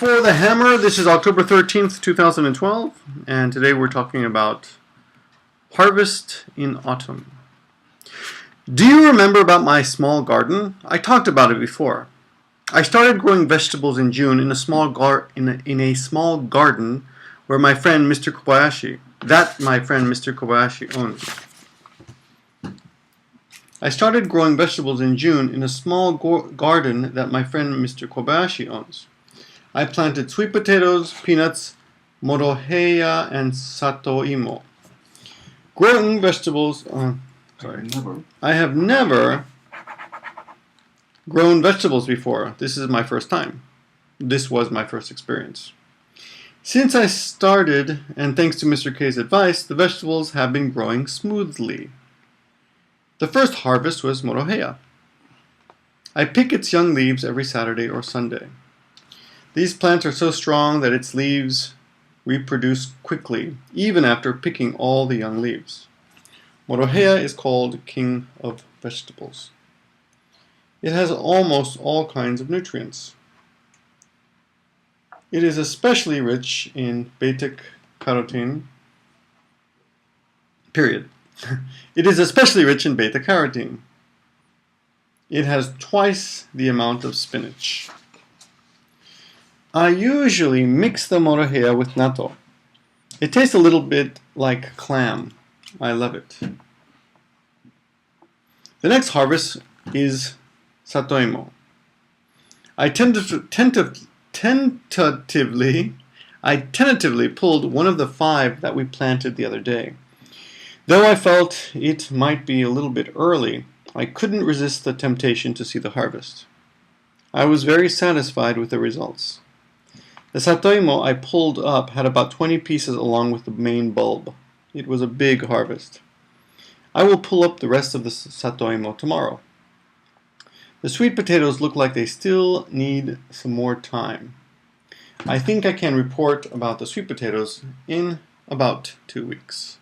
for the Hammer. This is October 13th, 2012, and today we're talking about harvest in autumn. Do you remember about my small garden? I talked about it before. I started growing vegetables in June in a small garden where my friend Mr. Kobayashi owns. I started growing vegetables in June in a small garden that my friend Mr. Kobayashi owns. I planted sweet potatoes, peanuts, moroheya, and satoimo. Growing vegetables. I have never grown vegetables before. This is my first time. This was my first experience. Since I started, and thanks to Mr. K's advice, the vegetables have been growing smoothly. The first harvest was moroheya. I pick its young leaves every Saturday or Sunday. These plants are so strong that its leaves reproduce quickly, even after picking all the young leaves. Moroheya is called king of vegetables. It has almost all kinds of nutrients. It is especially rich in beta-carotene. Period. It is especially rich in beta-carotene. It has twice the amount of spinach. I usually mix the moroheya with natto. It tastes a little bit like clam. I love it. The next harvest is satoimo. I tentatively pulled one of the 5 that we planted the other day. Though I felt it might be a little bit early, I couldn't resist the temptation to see the harvest. I was very satisfied with the results. The satoimo I pulled up had about 20 pieces along with the main bulb. It was a big harvest. I will pull up the rest of the satoimo tomorrow. The sweet potatoes look like they still need some more time. I think I can report about the sweet potatoes in about 2 weeks.